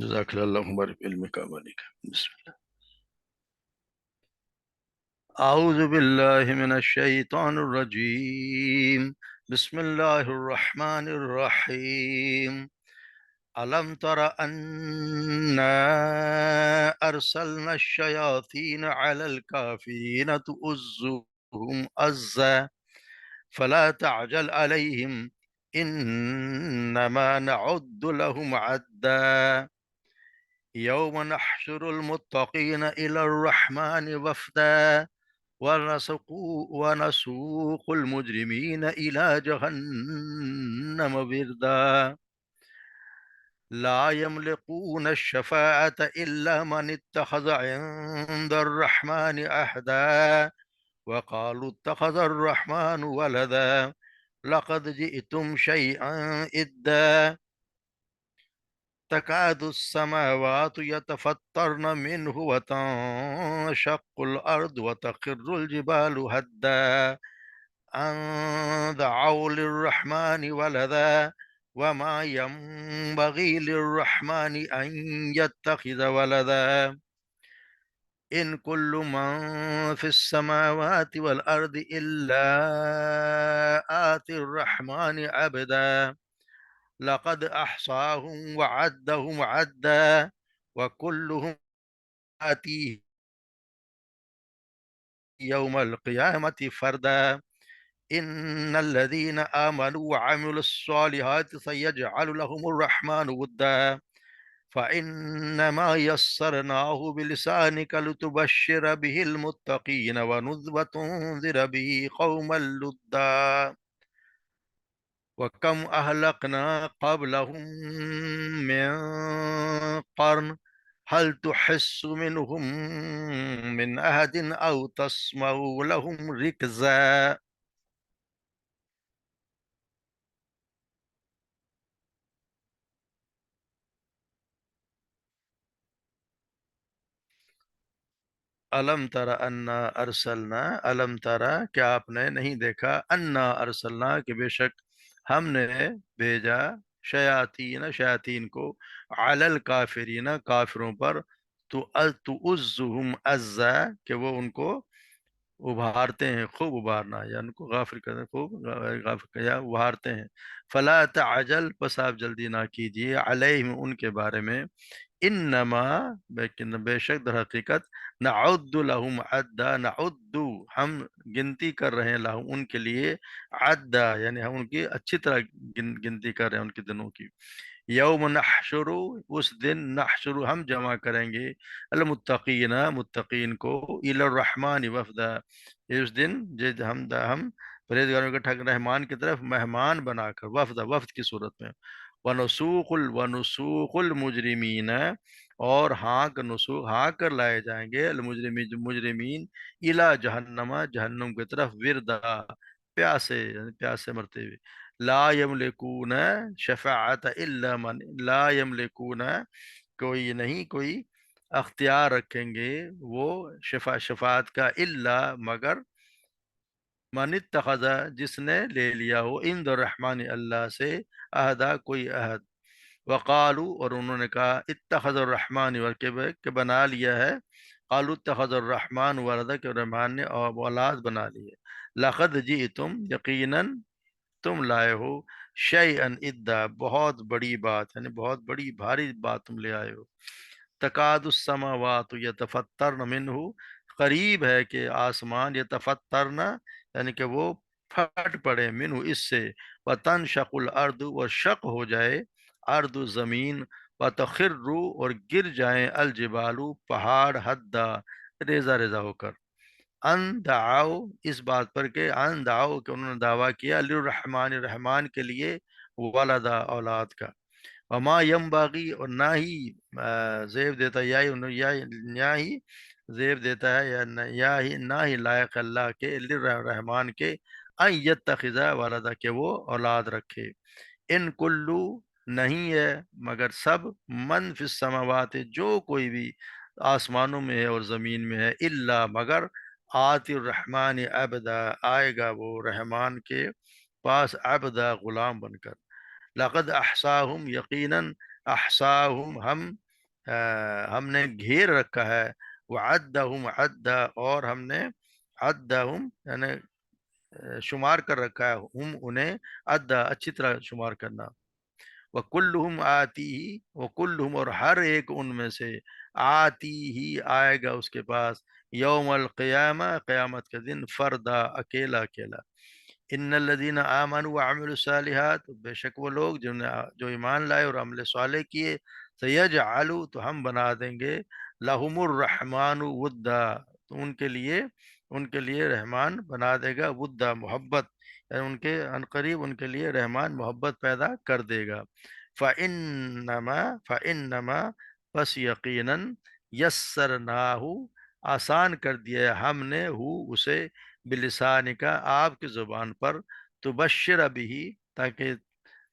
جزاک اللہ عمر علم کا ملک. بسم اللہ. اعوذ باللہ من الشیطان الرجیم. بسم اللہ الرحمن الرحیم. ألم تر أنا أرسلنا الشياطين على الكافرين تؤزهم أزا فلا تعجل عليهم إنما نعد لهم عدا يوم نحشر المتقين إلى الرحمن وفدا ونسوق المجرمين إلى جهنم وردا لا يملكون الشفاعة إلا من اتخذ عند الرحمن عهدا وقالوا اتخذ الرحمن ولدا لقد جئتم شيئا إدا تكاد السماوات يتفطرن منه وتنشق الأرض وتخر الجبال هدا أن دعوا للرحمن ولدا وما ينبغي للرحمن أن يتخذ ولدا إن كل من في السماوات والأرض إلا آتي الرحمن عبدا لقد أحصاهم وعدهم عدا وكلهم آتيه يوم القيامة فردا إن الذين آمنوا وعملوا الصالحات سيجعل لهم الرحمن ودا فإنما يسرناه بلسانك لتبشر به المتقين وتنذر به قوما لدا وكم أهلكنا قبلهم من قرن هل تحس منهم من أحد أو تسمع لهم ركزا. علم ترى انا ارسلنا، علم ترى کیا آپ نے نہیں دیکھا، انا ارسلنا کہ بے شک ہم نے بھیجا شیاطین کو علی الکافرین کافروں پر تعزهم عزا کہ وہ ان کو ابھارتے ہیں، خوب ابھارنا یا ان کو غافل کرتے ہیں، خوب غافل یا ابھارتے ہیں. فلا تعجل پس آپ جلدی نہ کیجیے علیہم ان کے بارے میں، انما بے شک در حقیقت نعد لہم عدا، نعد ہم گنتی کر رہے ہیں لہم ان کے لیے عدا یعنی ہم ان کی اچھی طرح گنتی کر رہے ہیں ان کے دنوں کی. یوم نحشر اس دن، نحشر ہم جمع کریں گے المتقین متقین کو الی الرحمن وفدا اس دن جب ہم پرہیزگاروں کے ٹھگ رحمان کی طرف مہمان بنا کر وفد وفد کی صورت میں. ونسوق المجرمین اور ہاں کر لائے جائیں گے مجرمین الی جہنم جہنم کی طرف وردا پیاسے یعنی پیاسے مرتے ہوئے. لا یملکون شفاعت الا من، لا یملکون کوئی اختیار رکھیں گے وہ شفاعت کا الا مگر من اتخذ جس نے لے لیا ہو عند الرحمن اللہ سے عہدہ کوئی عہد. وقالو اور انہوں نے کہا اتخذ الرحمن کہ بنا لیا ہے، قالو اتخذ الرحمن ولدا کہ رحمان نے اولاد بنا لی ہے. لقد جئتم یقیناً تم لائے ہو شیئن ادا بہت بڑی بات یعنی بہت بڑی بھاری بات تم لے آئے ہو. تکاد السماوات یتفطرن منہ قریب ہے کہ آسمان یتفطرن یعنی کہ وہ پھٹ پڑے منہ اس سے، وتنشق الارض و شق ہو جائے ارض زمین، وتخر اور گر جائیں الجبال پہاڑ حدا ریزہ ریزہ ہو کر. ان دعاؤ اس بات پر کہ ان دعاؤ کہ انہوں نے دعویٰ کیا للرحمن رحمان کے لیے ولدا اولاد کا. وما ینبغی اور نہ ہی زیب دیتا یا ہی زیب دیتا ہے نہ ہی لائق اللہ کے للرحمان کے ان یتخذ ولدا کہ وہ اولاد رکھے. ان کلو نہیں ہے مگر سب، من فی السماوات جو کوئی بھی آسمانوں میں ہے اور زمین میں ہے، الا مگر آتی الرحمن عبدا آئے گا وہ رحمان کے پاس عبدا غلام بن کر. لقد احصاہم یقیناً احصاہم ہم ہم نے گھیر رکھا ہے، وعدہم عدا، اور ہم نے عدہم یعنی شمار کر رکھا ہے، ہم انہیں عدا اچھی طرح شمار کرنا، وکلہم آتی ہی، وکلہم اور ہر ایک ان میں سے آتی ہی آئے گا اس کے پاس، یوم القیامہ قیامت کے دن، فردا اکیلا اکیلا۔ ان الذین آمنوا وعملوا الصالحات، بے شک وہ لوگ جو ایمان لائے اور عمل صالح کیے، سیجعل تو ہم بنا دیں گے، لہم الرحمن ودا، تو ان کے لیے رحمان بنا دے گا، ودا محبت، یعنی ان کے عنقریب ان کے لیے رحمان محبت پیدا کر دے گا۔ فَإِنَّمَا پس یقیناً یسرناہ آسان کر دیا ہے ہم نے اسے، بلسان کا آپ کی زبان پر، تبشر بھی تاکہ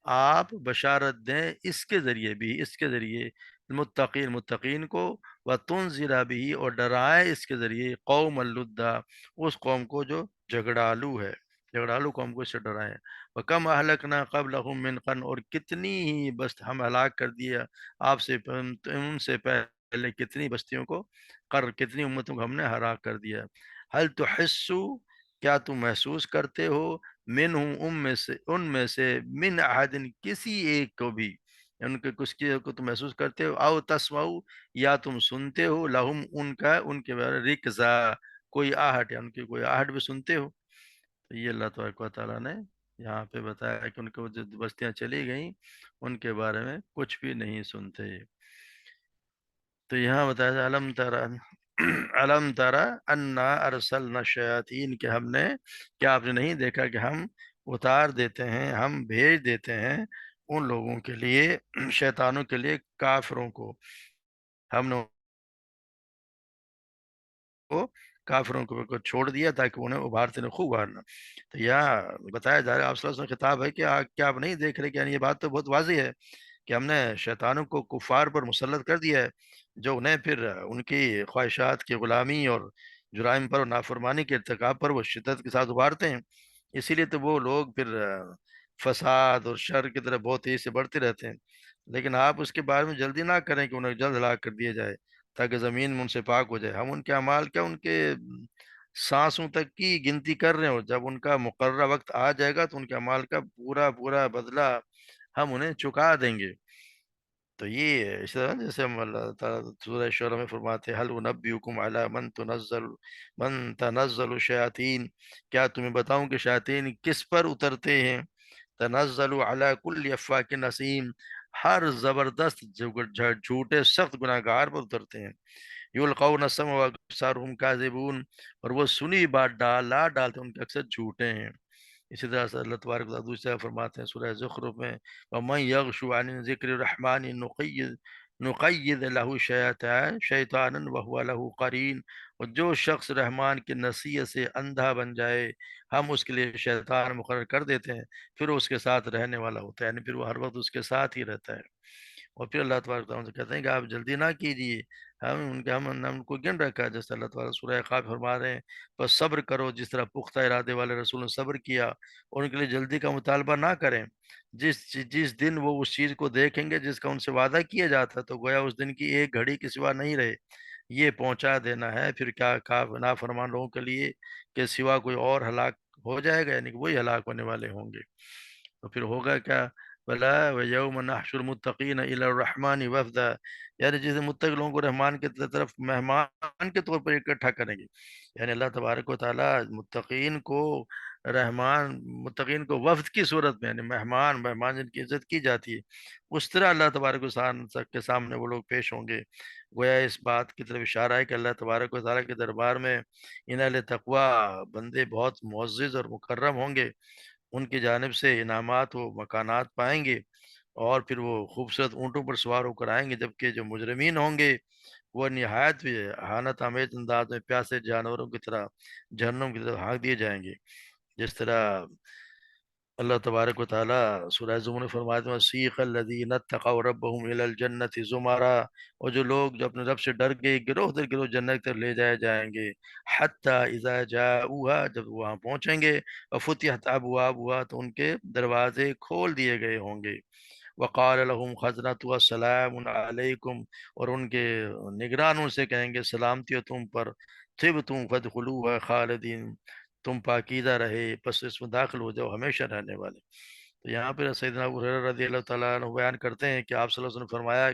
آپ بشارت دیں اس کے ذریعے متقین کو، وتنذر بھی اور ڈرائیں اس کے ذریعے، قوم اللدہ اس قوم کو جو جھگڑالو قوم کو، اس سے ڈرائیں۔ وَكَمْ أَهْلَكْنَا قَبْلَهُمْ مِنْ قَرْنٍ، اور کتنی ہی بس ہم ہلاک کر دیا آپ سے ان سے پہلے کتنی بستیوں کو، کتنی امتوں کو ہم نے ہلاک کر دیا۔ هل تحس، کیا تم محسوس کرتے ہو، منہم ان میں سے من احد کسی ایک کو بھی، ان کے کچھ کی کو تم محسوس کرتے ہو، او تسمعو یا تم سنتے ہو، لہم ان کے بارے رکزا کوئی آہٹ، یا ان کی کوئی آہٹ بھی سنتے ہو۔ تو یہ اللہ تبارک و تعالیٰ نے یہاں پہ بتایا کہ ان کو جو بستیاں چلی گئیں ان کے بارے میں کچھ بھی نہیں سنتے۔ تو یہاں بتایا جائے علم ترى علم ترى انا ارسلنا الشیاطین، کہ ہم نے، کیا آپ نے نہیں دیکھا کہ ہم اتار دیتے ہیں، ہم بھیج دیتے ہیں ان لوگوں کے لیے، شیطانوں کے لیے، کافروں کو، ہم نے کو کافروں کو چھوڑ دیا تاکہ انہیں ابھارتے نے خوب ابھارنا۔ تو یہاں بتایا جا رہا ہے، آپ صلی اللہ علیہ وسلم خطاب ہے کہ کیا آپ نہیں دیکھ رہے کہ یعنی یہ بات تو بہت واضح ہے کہ ہم نے شیطانوں کو کفار پر مسلط کر دیا ہے، جو انہیں پھر ان کی خواہشات کی غلامی اور جرائم پر اور نافرمانی کے ارتکاب پر وہ شدت کے ساتھ ابھارتے ہیں۔ اسی لیے تو وہ لوگ پھر فساد اور شر کی طرف بہت تیزی سے بڑھتے رہتے ہیں۔ لیکن آپ اس کے بارے میں جلدی نہ کریں کہ انہیں جلد ہلاک کر دیا جائے تاکہ زمین ان سے پاک ہو جائے۔ ہم ان کے اعمال کیا، ان کے سانسوں تک کی گنتی کر رہے ہیں، اور جب ان کا مقررہ وقت آ جائے گا تو ان کے اعمال کا پورا پورا بدلہ ہم انہیں چکا دیں گے۔ تو یہ اس طرح جیسے ہم اللہ تعالیٰ سورہ شورى میں فرماتے ہیں، حل انبئکم علی من تنزل الشیاطین، کیا تمہیں بتاؤں کہ شیاطین کس پر اترتے ہیں، تنزل علی کل افاک نسیم، ہر زبردست جھوٹے سخت گناہ گار پر اترتے ہیں، یلقون السمع واکثرهم کاذبون، اور وہ سنی بات ڈالتے ہیں، ان کے اکثر جھوٹے ہیں۔ اسی طرح سے اللہ تبارک و تعالیٰ دوسری جگہ فرماتے ہیں سورہ زخرف میں، وَمَن يَغْشُ عَنِ ذِكْرِ الرَّحْمَنِ نُقَيِّضْ لَهُ شَيْطَانًا وَهُوَ لَهُ قَرِينٌ، اور جو شخص رحمان کی نصیحت سے اندھا بن جائے، ہم اس کے لیے شیطان مقرر کر دیتے ہیں، پھر وہ اس کے ساتھ رہنے والا ہوتا ہے، یعنی پھر وہ ہر وقت اس کے ساتھ ہی رہتا ہے۔ اور پھر اللہ تبارک و تعالیٰ سے کہتے ہیں کہ آپ جلدی نہ کیجیے، ہم ان کو گن رکھا ہے، جیسے اللہ تعالیٰ سورہ عقاب فرما رہے ہیں، بس صبر کرو جس طرح پختہ ارادے والے رسول نے صبر کیا، اور ان کے لیے جلدی کا مطالبہ نہ کریں۔ جس دن وہ اس چیز کو دیکھیں گے جس کا ان سے وعدہ کیا جاتا تو گویا اس دن کی ایک گھڑی کے سوا نہیں رہے، یہ پہنچا دینا ہے، پھر کیا نافرمان لوگوں کے لیے کہ سوا کوئی اور ہلاک ہو جائے گا، یعنی کہ وہی ہلاک ہونے والے ہوں گے۔ تو پھر ہوگا کیا، بلا وَيَوْمَ نَحْشُرُ الْمُتَّقِينَ إِلَى الرَّحْمَنِ وَفْدًا، یعنی جس متقی لوگوں کو رحمان کی طرف مہمان کے طور پر اکٹھا کریں گے، یعنی اللہ تبارک و تعالیٰ متقین کو وفد کی صورت میں، یعنی مہمان جن کی عزت کی جاتی ہے، اس طرح اللہ تبارک و تعالیٰ کے سامنے وہ لوگ پیش ہوں گے۔ گویا اس بات کی طرف اشارہ ہے کہ اللہ تبارک و تعالیٰ کے دربار میں ان اہل تقوی بندے بہت معزز اور مکرم ہوں گے، ان کی جانب سے انعامات و مکانات پائیں گے، اور پھر وہ خوبصورت اونٹوں پر سوار ہو کر آئیں گے، جبکہ جو مجرمین ہوں گے وہ نہایت اہانت آمیز انداز میں پیاسے جانوروں کی طرح جہنم کی طرف ہانک دیے جائیں گے، جس طرح اللہ تبارک و تعالیٰ سورہ زمر میں فرماتے ہیں، وَسِیقَ الَّذِينَ اتَّقَوْا رَبَّهُمْ إِلَى الْجَنَّةِ زُمَرًا، اور جو لوگ جو اپنے رب سے ڈر گئے گروہ در گروہ جنت تک لے جائے جائیں گے، حَتَّى إِذَا جَاءُوهَا، جب وہاں پہنچیں گے، وَفُتِحَتْ أَبْوَابُهَا، تو ان کے دروازے کھول دیے گئے ہوں گے، وقال لهم خزنۃ السلام علیکم، اور ان کے نگران ان سے کہیں گے سلامتی ہو تم پر، طبتم فادخلوها خالدین، تم پاکیزہ رہے پس اس میں داخل ہو جاؤ ہمیشہ رہنے والے۔ تو یہاں پہ سیدنا ابو ہریرہ رضی اللہ تعالیٰ عنہ بیان کرتے ہیں کہ آپ صلی اللہ علیہ وسلم نے فرمایا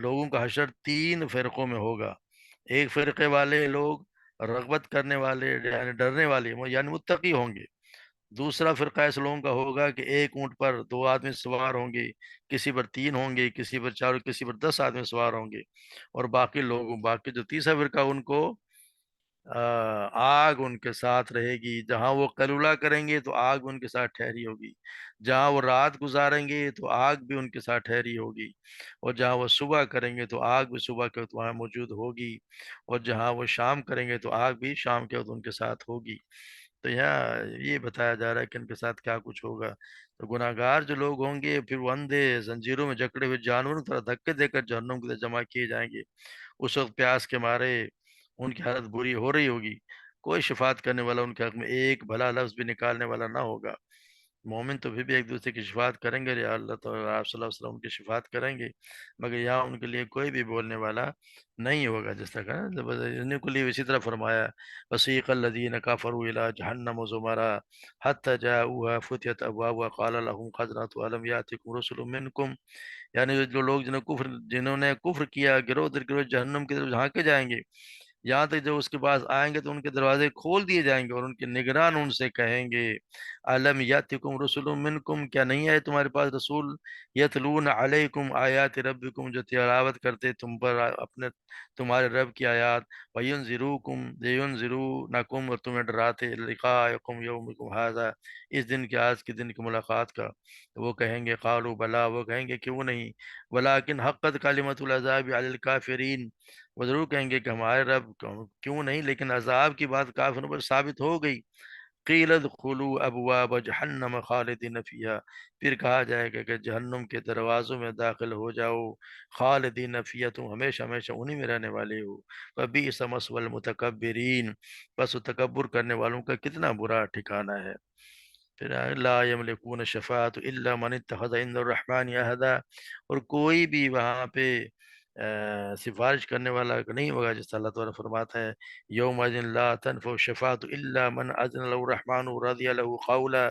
لوگوں کا حشر تین فرقوں میں ہوگا۔ ایک فرقے والے لوگ رغبت کرنے والے یعنی ڈرنے والے یعنی متقی ہوں گے۔ دوسرا فرقہ اس لوگوں کا ہوگا کہ ایک اونٹ پر دو آدمی سوار ہوں گے، کسی پر تین ہوں گے، کسی پر چار، کسی پر 10 آدمی سوار ہوں گے، اور باقی جو تیسرا فرقہ ان کو آگ ان کے ساتھ رہے گی، جہاں وہ قیلولہ کریں گے تو آگ بھی ان کے ساتھ ٹھہری ہوگی، جہاں وہ رات گزاریں گے تو آگ بھی ان کے ساتھ ٹھہری ہوگی، اور جہاں وہ صبح کریں گے تو آگ بھی صبح کے وقت وہاں موجود ہوگی، اور جہاں وہ شام کریں گے تو آگ بھی شام کے وقت ان کے ساتھ ہوگی۔ تو یہاں یہ بتایا جا رہا ہے کہ ان کے ساتھ کیا کچھ ہوگا۔ تو گناہ گار جو لوگ ہوں گے پھر وہ اندھے زنجیروں میں جکڑے ہوئے جانوروں کی طرح دھکے دے کر جہنم کی طرف جمع کیے جائیں گے۔ اس وقت پیاس کے مارے ان کی حالت بری ہو رہی ہوگی، کوئی شفاعت کرنے والا ان کے حق میں ایک بھلا لفظ بھی نکالنے والا نہ ہوگا۔ مومن تو پھر بھی ایک دوسرے کی شفاعت کریں گے، یا اللہ تعالیٰ آپ صلی اللہ علیہ وسلم کی شفاعت کریں گے، مگر یہاں ان کے لیے کوئی بھی بولنے والا نہیں ہوگا، جس طرح انہیں کے لیے اسی طرح فرمایا وسیق الذین کفروا الی جہنم زمرا حتی جاؤوها فتحت ابوابها قال لهم خزنتها الم یاتکم رسل منکم، یعنی جو لوگ جنہوں نے کفر کیا گروہ در گروہ جہنم کی طرف جھانکے جائیں گے، یہاں تک جب اس کے پاس آئیں گے تو ان کے دروازے کھول دیے جائیں گے، اور ان کے نگران ان سے کہیں گے علم یاتکم رسول منکم، کیا نہیں آئے تمہارے پاس رسول، یتلون علیکم آیات ربکم، جو تلاوت کرتے تم پر اپنے تمہارے رب کی آیات، وینذروکم یینذرونکم، اور تمہیں ڈراتے لقاءکم یومکم ھذا، اس دن کے آج کے دن کی ملاقات کا۔ وہ کہیں گے قالوا بلا، وہ کہیں گے کیوں نہیں، ولکن حقت کلمۃ العذاب علی الکافرین، وہ ضرور کہیں گے کہ ہمارے رب کیوں نہیں، لیکن عذاب کی بات کافروں پر ثابت ہو گئی۔ قیل ادخلوا ابواب جہنم خالدین فیہا، پھر کہا جائے گا کہ جہنم کے دروازوں میں داخل ہو جاؤ، خالدین فیہا، تم ہمیشہ ہمیشہ انہی میں رہنے والے ہو، فبئس مثوى المتکبرین، بس تکبر کرنے والوں کا کتنا برا ٹھکانہ ہے۔ پھر لا یملکون الشفاعۃ الا من اتخذ عند الرحمن عہدا، اور کوئی بھی وہاں پہ سفارش کرنے والا نہیں ہوگا، جس طرح اللہ تعالیٰ فرماتا ہے یوم اذن لا تنفع الشفاعۃ الا من اذن له الرحمن رضی له قولا،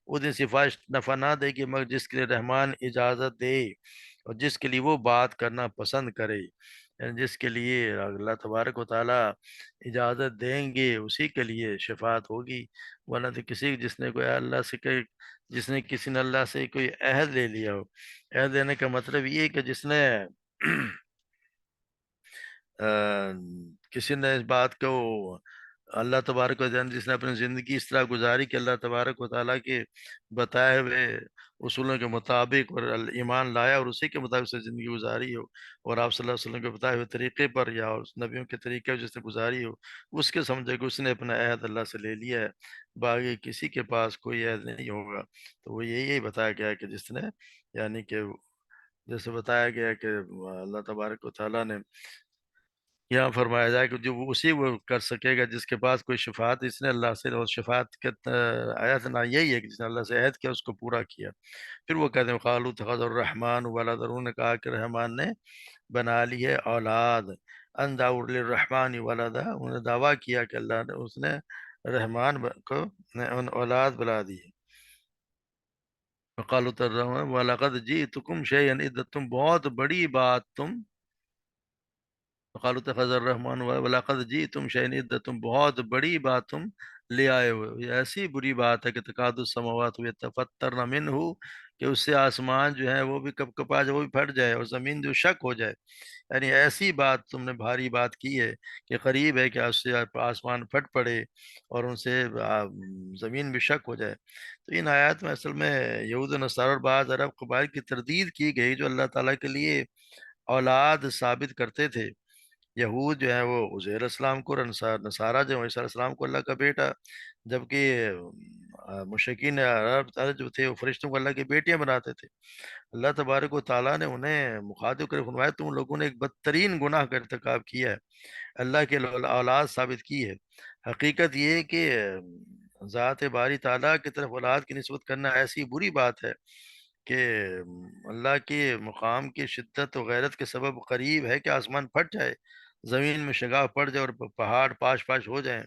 اس دن سفارش نفع نہ دے گی مگر جس کے لیے رحمان اجازت دے، اور جس کے لیے وہ بات کرنا پسند کرے، یعنی جس کے لیے اللہ تبارک و تعالیٰ اجازت دیں گے اسی کے لیے شفاعت ہوگی، ورنہ تو کسی جس نے کوئی اللہ سے جس نے کسی نے اللہ سے کوئی عہد لے لیا ہو، عہد لینے کا مطلب یہ ہے کہ جس نے کسی نے اس بات کو اللہ تبارک و تعالیٰ، جس نے اپنی زندگی اس طرح گزاری کہ اللہ تبارک و تعالیٰ کے بتائے ہوئے اصولوں کے مطابق اور ایمان لایا اور اسی کے مطابق سے زندگی گزاری ہو، اور آپ صلی اللہ علیہ وسلم کے بتائے ہوئے طریقے پر یا اس نبیوں کے طریقے جس نے گزاری ہو، اس کے سمجھے کہ اس نے اپنا عہد اللہ سے لے لیا ہے، باقی کسی کے پاس کوئی عہد نہیں ہوگا۔ تو وہ یہی بتایا گیا کہ جس نے یعنی کہ جیسے بتایا گیا کہ اللہ تبارک و تعالیٰ نے یہاں فرمایا جائے کہ جو اسی وہ کر سکے گا جس کے پاس کوئی شفاعت، اس نے اللہ سے، اور شفاعت کے آیت نہ یہی ہے کہ جس نے اللہ سے عہد کیا اس کو پورا کیا۔ پھر وہ کہتے ہیں قالوا اتخذ الرحمن ولدا، انہوں نے کہا کہ رحمان نے بنا لی ہے اولاد، ان دعوا للرحمن ولدا، انہوں نے دعویٰ کیا کہ اللہ نے اس نے رحمان کو اولاد بنا دی ہے۔ وقالوا الرحمن ولقد جئتکم شیئا ادا، تم بہت بڑی بات وقالوا اتخذ الرحمن ولاقد جئتم شیئا ادا، تم بہت بڑی بات تم لے آئے ہو، یہ ایسی بری بات ہے کہ تکاد السماوات یتفطرن منہ، کہ اس سے آسمان جو ہے وہ بھی کب کپا جائے، وہ بھی پھٹ جائے، اور زمین جو شک ہو جائے، یعنی ایسی بات تم نے بھاری بات کی ہے کہ قریب ہے کہ اس سے آسمان پھٹ پڑے اور ان سے زمین بھی شک ہو جائے۔ تو ان آیات میں اصل میں یہود و نصارہ اور بعض عرب قبائل کی تردید کی گئی جو اللہ تعالیٰ کے لیے اولاد ثابت کرتے تھے۔ یہود جو ہے وہ عزیر علیہ السلام کو، اور نصارہ جو ہے عیسیٰ علیہ السلام کو اللہ کا بیٹا، جبکہ مشرکین عرب جو تھے وہ فرشتوں کو اللہ کی بیٹیاں بناتے تھے۔ اللہ تبارک و تعالیٰ نے انہیں مخاطب کر فرمایا تم لوگوں نے ایک بدترین گناہ کا ارتکاب کیا ہے، اللہ کے اولاد ثابت کی ہے۔ حقیقت یہ ہے کہ ذات باری تعالیٰ کی طرف اولاد کی نسبت کرنا ایسی بری بات ہے کہ اللہ کے مقام کی شدت و غیرت کے سبب قریب ہے کہ آسمان پھٹ جائے، زمین میں شگاف پڑ جائے اور پہاڑ پاش پاش ہو جائیں۔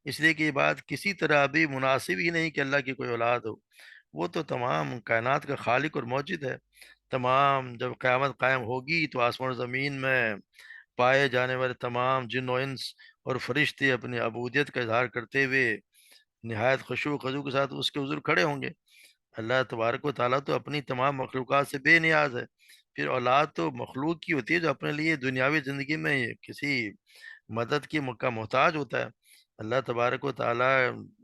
اس لیے کہ یہ بات کسی طرح بھی مناسب ہی نہیں کہ اللہ کی کوئی اولاد ہو۔ وہ تو تمام کائنات کا خالق اور موجد ہے۔ تمام جب قیامت قائم ہوگی تو آسمان و زمین میں پائے جانے والے تمام جن و انس اور فرشتے اپنی عبودیت کا اظہار کرتے ہوئے نہایت خشوع و خضوع کے ساتھ اس کے حضور کھڑے ہوں گے۔ اللہ تبارک و تعالیٰ تو اپنی تمام مخلوقات سے بے نیاز ہے۔ پھر اولاد تو مخلوق کی ہوتی ہے جو اپنے لیے دنیاوی زندگی میں کسی مدد کی کا محتاج ہوتا ہے۔ اللہ تبارک و تعالیٰ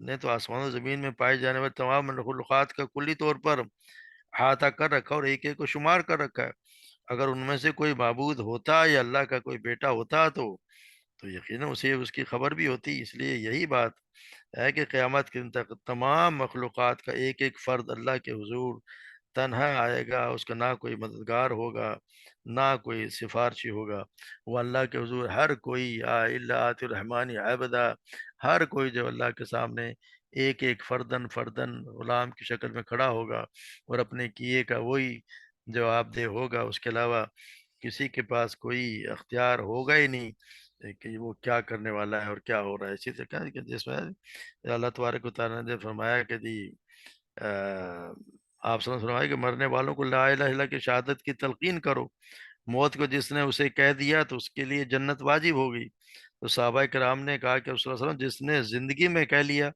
نے تو آسمان و زمین میں پائے جانے والے تمام مخلوقات کا کلی طور پر احاطہ کر رکھا اور ایک ایک کو شمار کر رکھا ہے۔ اگر ان میں سے کوئی معبود ہوتا یا اللہ کا کوئی بیٹا ہوتا تو یقیناً اسے اس کی خبر بھی ہوتی۔ اس لیے یہی بات ہے کہ قیامت کے دن تک تمام مخلوقات کا ایک ایک فرد اللہ کے حضور تنہا آئے گا، اس کا نہ کوئی مددگار ہوگا، نہ کوئی سفارشی ہوگا۔ وہ اللہ کے حضور ہر کوئی الا آت الرحمن عبدا، ہر کوئی جو اللہ کے سامنے ایک ایک فردن فردن غلام کی شکل میں کھڑا ہوگا اور اپنے کیے کا وہی جواب دہ ہوگا۔ اس کے علاوہ کسی کے پاس کوئی اختیار ہوگا ہی نہیں کہ وہ کیا کرنے والا ہے اور کیا ہو رہا ہے۔ اسی طرح کہ جس میں اللہ تبارک و تعالیٰ نے فرمایا کہ آپ صلی اللہ علیہ وسلم فرمایا کہ مرنے والوں کو لا الہ الا اللہ کی شہادت کی تلقین کرو۔ موت کو جس نے اسے کہہ دیا تو اس کے لیے جنت واجب ہو گئی۔ تو صحابہ کرام نے کہا کہ صلی اللہ علیہ وسلم جس نے زندگی میں کہہ لیا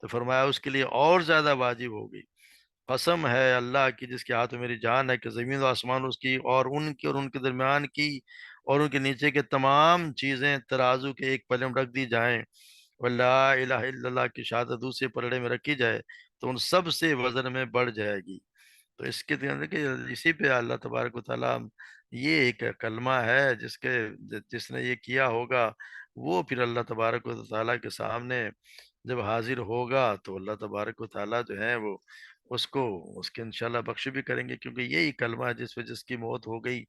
تو فرمایا اس کے لیے اور زیادہ واجب ہو گئی۔ قسم ہے اللہ کی جس کے ہاتھ میں میری جان ہے کہ زمین و آسمان اس کی اور ان کی اور ان کے درمیان کی اور ان کے نیچے کے تمام چیزیں ترازو کے ایک پلے میں رکھ دی جائیں اور لا الہ الا اللہ کی شہادت دوسرے پلڑے میں رکھی جائے تو ان سب سے وزن میں بڑھ جائے گی۔ تو اس کے کہ اسی پہ اللہ تبارک و تعالیٰ یہ ایک کلمہ ہے جس نے یہ کیا ہوگا وہ پھر اللہ تبارک و تعالیٰ کے سامنے جب حاضر ہوگا تو اللہ تبارک و تعالیٰ جو ہے وہ اس کے انشاءاللہ بخش بھی کریں گے، کیونکہ یہی کلمہ ہے جس کی موت ہو گئی،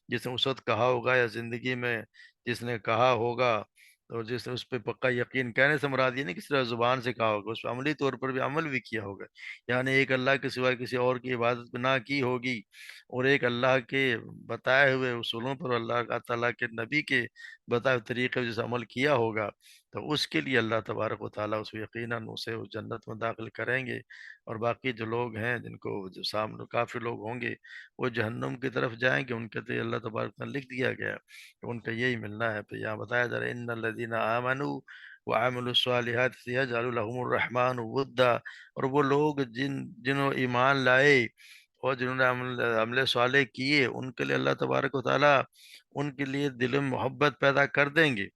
جس نے اس وقت کہا ہوگا یا زندگی میں جس نے کہا ہوگا اور جس نے اس پہ پکا یقین، کہنے سے مراد یہ نہیں کہ صرف زبان سے کہا ہوگا، اس پہ عملی طور پر بھی عمل بھی کیا ہوگا۔ یعنی ایک اللہ کے سوائے کسی اور کی عبادت نہ کی ہوگی اور ایک اللہ کے بتائے ہوئے اصولوں پر اللہ تعالیٰ کے نبی کے بتائے ہوئے طریقے پر جیسے عمل کیا ہوگا تو اس کے لیے اللہ تبارک و تعالیٰ اس کو یقیناً اسے اس جنت میں داخل کریں گے۔ اور باقی جو لوگ ہیں جن کو جو سامنے کافی لوگ ہوں گے وہ جہنم کی طرف جائیں گے، ان کے تو اللہ تبارک نے لکھ دیا گیا ہے کہ ان کا یہی ملنا ہے۔ تو یہاں بتایا جا رہا ہے ان الذین آمنوا وعملوا الصالحات سیجعل لهم الرحمن ودا، اور وہ لوگ جنہوں ایمان لائے اور جنہوں نے عمل صالح کیے ان کے لیے اللہ تبارک و تعالیٰ ان کے لیے دل میں محبت پیدا کر دیں گے۔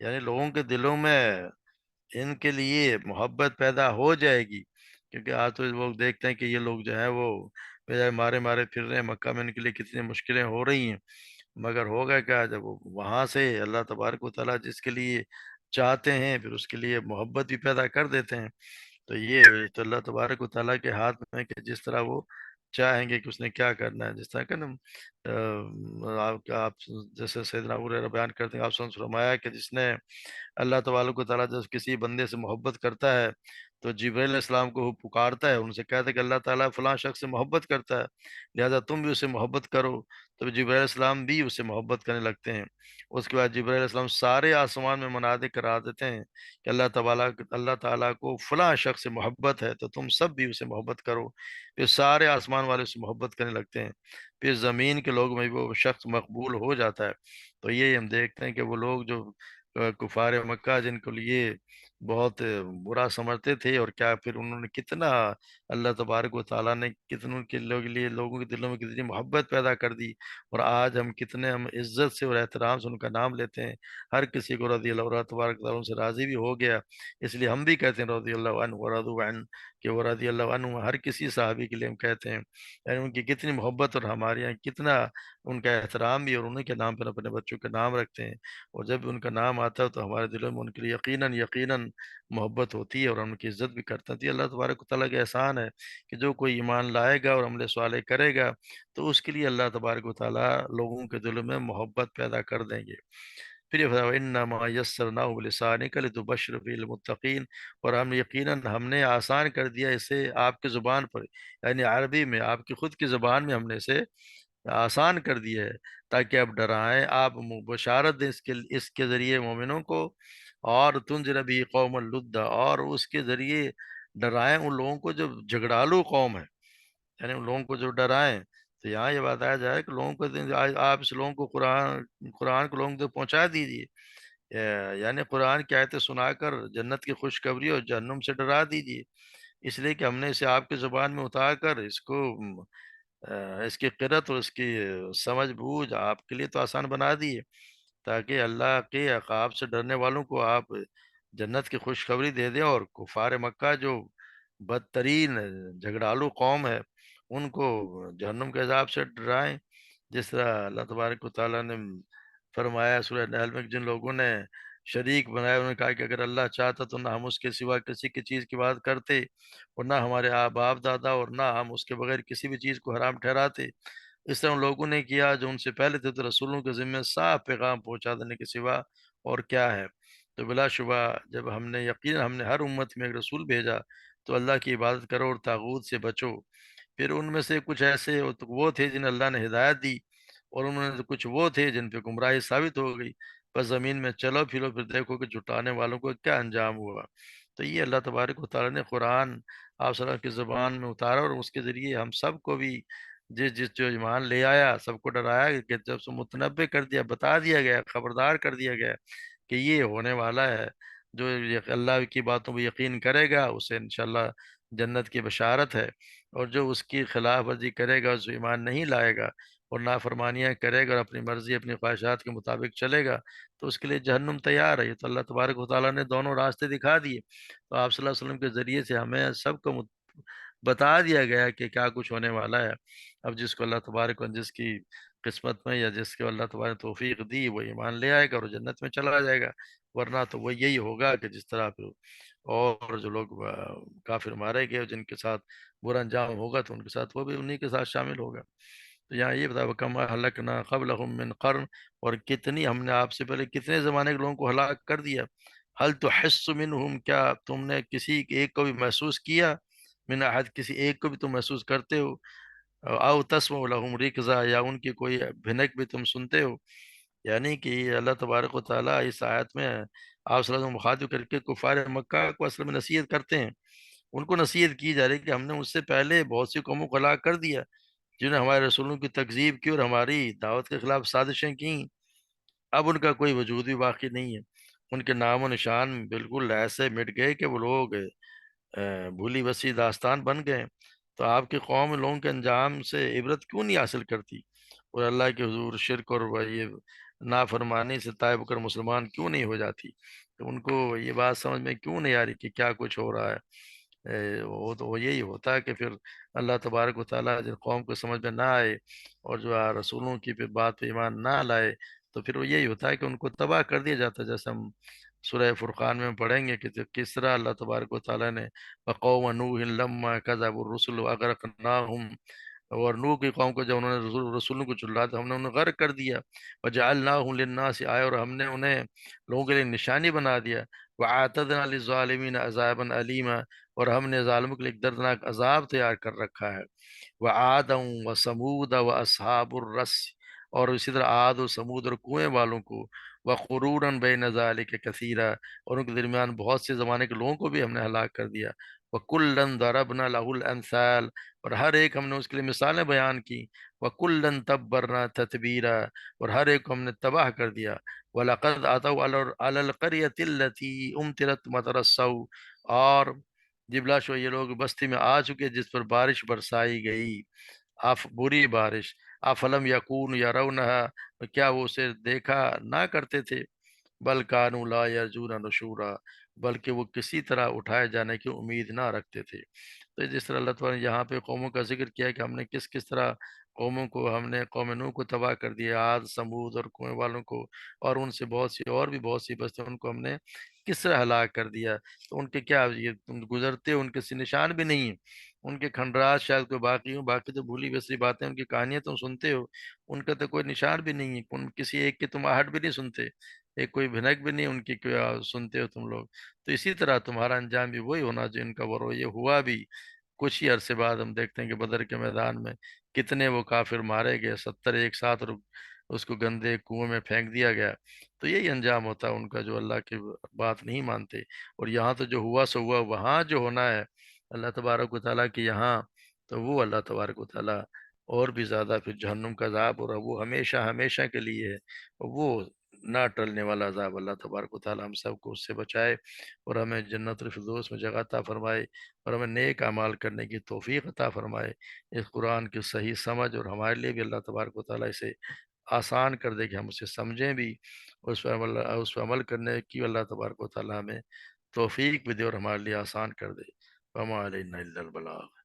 یعنی لوگوں کے دلوں میں ان کے لیے محبت پیدا ہو جائے گی، کیونکہ آج تو لوگ دیکھتے ہیں کہ یہ لوگ جو ہیں وہ بجائے مارے مارے پھر رہے ہیں، مکہ میں ان کے لیے کتنی مشکلیں ہو رہی ہیں، مگر ہوگا کیا جب وہ وہاں سے اللہ تبارک و تعالیٰ جس کے لیے چاہتے ہیں پھر اس کے لیے محبت بھی پیدا کر دیتے ہیں۔ تو یہ تو اللہ تبارک و تعالیٰ کے ہاتھ میں ہے کہ جس طرح وہ چاہیں گے کہ اس نے کیا کرنا ہے۔ جس طرح کہ نا آپ جیسے سیدنا ابو ہریرہ بیان کرتے ہیں، آپ صلی اللہ علیہ وسلم فرمایا کہ جس نے اللہ تبارک و تعالیٰ جب کسی بندے سے محبت کرتا ہے تو جبرائیل علیہ السلام کو وہ پکارتا ہے، ان سے کہتا ہے کہ اللہ تعالیٰ فلاں شخص سے محبت کرتا ہے لہذا تم بھی اسے محبت کرو، تو جبرائیل علیہ السلام بھی اسے محبت کرنے لگتے ہیں۔ اس کے بعد جبرائیل علیہ السلام سارے آسمان میں منادے کرا دیتے ہیں کہ اللہ تعالیٰ کو فلاں شخص سے محبت ہے تو تم سب بھی اسے محبت کرو، پھر سارے آسمان والے اسے محبت کرنے لگتے ہیں، پھر زمین کے لوگ میں بھی وہ شخص مقبول ہو جاتا ہے۔ تو یہ ہم دیکھتے ہیں کہ وہ لوگ جو کفار مکہ جن کو لیے بہت برا سمجھتے تھے اور کیا پھر انہوں نے کتنا اللہ تبارک و تعالیٰ نے کتنوں کے لیے لوگوں کے دلوں میں کتنی محبت پیدا کر دی، اور آج ہم عزت سے اور احترام سے ان کا نام لیتے ہیں۔ ہر کسی کو رضی اللہ تبارک و تعالیٰ ان سے راضی بھی ہو گیا، اس لیے ہم بھی کہتے ہیں رضی اللہ عنہ ورضوا عنہ، کہ وہ رضی اللہ عنہ ہر کسی صحابی کے لیے ہم کہتے ہیں، یعنی ان کی کتنی محبت اور ہمارے یہاں کتنا ان کا احترام بھی، اور انہیں کے نام پر اپنے بچوں کے نام رکھتے ہیں، اور جب ان کا نام آتا ہے تو ہمارے دلوں میں ان کے لیے یقیناً محبت ہوتی ہے اور ہم ان کی عزت بھی کرتے ہیں۔ تو یہ اللہ تبارک و تعالیٰ کا احسان ہے کہ جو کوئی ایمان لائے گا اور عمل صالح کرے گا تو اس کے لیے اللہ تبارک و تعالیٰ لوگوں کے دلوں میں محبت پیدا کر دیں گے۔ پھر یہ فرمایا انما یسرناہ بلسانک لتبشر بہ المتقین، اور یقیناً ہم نے آسان کر دیا اسے آپ کی زبان پر، یعنی عربی میں آپ کی خود کی زبان میں ہم نے اسے آسان کر دیا ہے، تاکہ آپ ڈرائیں، آپ بشارت دیں اس کے ذریعے مومنوں کو، اور تنذر بھی قوم اللد، اور اس کے ذریعے ڈرائیں ان لوگوں کو جو جھگڑالو قوم ہے، یعنی ان لوگوں کو جو ڈرائیں۔ تو یہاں یہ بتایا جائے کہ لوگوں کو آپ اس لوگوں کو قرآن کو لوگوں کو پہنچا دیجیے، یعنی قرآن کی آیتیں سنا کر جنت کی خوشخبری اور جہنم سے ڈرا دیجیے، اس لیے کہ ہم نے اسے آپ کی زبان میں اتار کر اس کو اس کی قرت اور اس کی سمجھ بوجھ آپ کے لیے تو آسان بنا دی ہے، تاکہ اللہ کے عقاب سے ڈرنے والوں کو آپ جنت کی خوشخبری دے دیں، اور کفار مکہ جو بدترین جھگڑالو قوم ہے ان کو جہنم کے عذاب سے ڈرائیں، جس طرح اللہ تبارک و تعالیٰ نے فرمایا سورہ نحل میں کہ جن لوگوں نے شریک بنایا، انہوں نے کہا کہ اگر اللہ چاہتا تو نہ ہم اس کے سوا کسی کی چیز کی بات کرتے، اور نہ ہمارے باپ دادا، اور نہ ہم اس کے بغیر کسی بھی چیز کو حرام ٹھہراتے۔ اس طرح ان لوگوں نے کیا جو ان سے پہلے تھے، تو رسولوں کے ذمہ صاف پیغام پہنچا دینے کے سوا اور کیا ہے؟ تو بلا شبہ جب ہم نے ہر امت میں ایک رسول بھیجا، تو اللہ کی عبادت کرو اور طاغوت سے بچو۔ پھر ان میں سے کچھ ایسے وہ تھے جنہیں اللہ نے ہدایت دی، اور ان میں سے کچھ وہ تھے جن پہ گمراہی ثابت ہو گئی، بس زمین میں چلو پھرو، پھر دیکھو کہ جھٹانے والوں کو کیا انجام ہوا۔ تو یہ اللہ تبارک و تعالیٰ نے قرآن آپ صلی اللہ علیہ وسلم کی زبان میں اتارا، اور اس کے ذریعے ہم سب کو بھی جس جس جو ایمان لے آیا سب کو ڈرایا، کہ جب سے متنبع کر دیا، بتا دیا گیا، خبردار کر دیا گیا کہ یہ ہونے والا ہے، جو اللہ کی باتوں پہ یقین کرے گا اسے انشاءاللہ جنت کی بشارت ہے، اور جو اس کی خلاف ورزی کرے گا، جو ایمان نہیں لائے گا اور نافرمانیاں کرے گا اور اپنی مرضی اپنی خواہشات کے مطابق چلے گا، تو اس کے لیے جہنم تیار ہے۔ یہ تو اللہ تبارک و تعالیٰ نے دونوں راستے دکھا دیے، تو آپ صلی اللہ علیہ وسلم کے ذریعے سے ہمیں سب کو بتا دیا گیا کہ کیا کچھ ہونے والا ہے۔ اب جس کو اللہ تبارک و جس کی قسمت میں یا جس کو اللہ تبارک نے توفیق دی، وہ ایمان لے آئے گا اور جنت میں چلا جائے گا، ورنہ تو وہ یہی ہوگا کہ جس طرح پھر اور جو لوگ کافر مارے گئے جن کے ساتھ برا انجام ہوگا، تو ان کے ساتھ وہ بھی انہی کے ساتھ شامل ہوگا۔ تو یہاں یہ بتا کما ہلکنا قبلہم من قرن، اور کتنی ہم نے آپ سے پہلے کتنے زمانے کے لوگوں کو ہلاک کر دیا۔ حل تحس منہم، کیا تم نے کسی ایک کو بھی محسوس کیا؟ من احد، کسی ایک کو بھی تم محسوس کرتے ہو؟ او تسمع لہم رکزا، یا ان کی کوئی بھنک بھی تم سنتے ہو؟ یعنی کہ اللہ تبارک و تعالیٰ اس آیت میں آپ صلی اللہ علیہ وسلم مخاطب کر کے کفار مکہ کو اصل میں نصیحت کرتے ہیں، ان کو نصیحت کی جا رہی ہے کہ ہم نے اس سے پہلے بہت سی قوموں کو ہلاک کر دیا، جنہوں نے ہمارے رسولوں کی تکذیب کی اور ہماری دعوت کے خلاف سازشیں کیں۔ اب ان کا کوئی وجود بھی باقی نہیں ہے، ان کے نام و نشان بالکل ایسے مٹ گئے کہ وہ لوگ بھولی بسی داستان بن گئے۔ تو آپ کی قوم لوگوں کے انجام سے عبرت کیوں نہیں حاصل کرتی، اور اللہ کے حضور شرک اور یہ نافرمانی سے تائب کر مسلمان کیوں نہیں ہو جاتی؟ تو ان کو یہ بات سمجھ میں کیوں نہیں آ رہی کہ کیا کچھ ہو رہا ہے؟ وہ تو وہ یہی ہوتا ہے کہ پھر اللہ تبارک و تعالیٰ جن قوم کو سمجھ میں نہ آئے اور جو رسولوں کی پہ بات پہ ایمان نہ لائے، تو پھر وہ یہی ہوتا ہے کہ ان کو تباہ کر دیا جاتا ہے، جیسے ہم سورہ فرقان میں پڑھیں گے کہ کس طرح اللہ تبارک و تعالیٰ نے وقوم نوح لما کذبوا الرسل اغرقناہم، اور نوح کی قوم کو جب انہوں نے رسولوں کو چلا تو ہم نے انہیں غرق کر دیا، وجعلناہم للناس آئے، اور ہم نے انہیں لوگوں کے لیے نشانی بنا دیا، وَأَعْتَدْنَا لِلظَّالِمِينَ عَذَابًا أَلِيمًا، اور ہم نے ظالموں کے لیے ایک دردناک عذاب تیار کر رکھا ہے۔ وَعَادًا وَثَمُودَ وَأَصْحَابُ الرَّسِّ، اور اسی طرح عاد و سمود اور کنویں والوں کو، وَقُرُونًا بَيْنَ ذَلِكَ كَثِيرًا، اور ان کے درمیان بہت سے زمانے کے لوگوں کو بھی ہم نے ہلاک کر دیا۔ وَكُلًّا ضَرَبْنَا لَهُ الْأَمْثَالَ، اور ہر ایک ہم نے اس کے لیے مثالیں بیان کی۔ وَكُلًّا تَبَّرْنَا تَتْبِيرًا، اور ہر ایک کو ہم نے تباہ کر دیا۔ وَلَقَدْ أَتَوْا عَلَى الْقَرْيَةِ الَّتِي أُمْطِرَتْ مَطَرَ السَّوْءِ، اور جبلا شو یہ لوگ بستی میں آ چکے جس پر بارش برسائی گئی، بری بارش۔ افلم یکون یرونہا، کیا وہ اسے دیکھا نہ کرتے تھے؟ بل کانوا لا یرجون نشورا، بلکہ وہ کسی طرح اٹھائے جانے کی امید نہ رکھتے تھے۔ تو جس طرح اللہ تعالیٰ نے یہاں پہ قوموں کا ذکر کیا کہ ہم نے کس کس طرح قوموں کو، ہم نے قوم نوح کو تباہ کر دیا، عاد سمود اور کنویں والوں کو، اور ان سے بہت سی اور بھی بہت سی بستیاں ان کو ہم نے کس طرح ہلاک کر دیا۔ تو ان کے کیا یہ تم گزرتے ہو، ان کے نشان بھی نہیں ہیں، ان کے کھنڈرات شاید کوئی باقی ہوں، باقی تو بھولی بسری باتیں، ان کی کہانیاں تم سنتے ہو، ان کا تو کوئی نشان بھی نہیں ہے، کسی ایک کی تم آہٹ بھی نہیں سنتے۔ ایک کوئی بھنک بھی نہیں ان کی کیا سنتے ہو تم لوگ؟ تو اسی طرح تمہارا انجام بھی وہی ہونا جو ان کا، وہ یہ ہوا بھی۔ کچھ ہی عرصے بعد ہم دیکھتے ہیں کہ بدر کے میدان میں کتنے وہ کافر مارے گئے، 70 ایک ساتھ، اس کو گندے کنویں میں پھینک دیا گیا۔ تو یہی انجام ہوتا ہے ان کا جو اللہ کی بات نہیں مانتے۔ اور یہاں تو جو ہوا سو ہوا، وہاں جو ہونا ہے اللہ تبارک و تعالیٰ کی یہاں، تو وہ اللہ تبارک و تعالیٰ اور بھی زیادہ پھر جہنم کا عذاب ہو رہا، وہ ہمیشہ ہمیشہ کے لیے ہے، وہ نہ ٹلنے والا عذاب۔ اللہ تبارک و تعالیٰ ہم سب کو اس سے بچائے، اور ہمیں جنت الفردوس میں جگہ عطا فرمائے، اور ہمیں نیک اعمال کرنے کی توفیق عطا فرمائے، اس قرآن کی صحیح سمجھ، اور ہمارے لیے بھی اللہ تبارک و تعالیٰ اسے آسان کر دے کہ ہم اسے سمجھیں بھی، اس پر عمل کرنے کی اللہ تبارک و تعالیٰ ہمیں توفیق بھی دے اور ہمارے لیے آسان کر دے۔ وما علینا الا البلاغ۔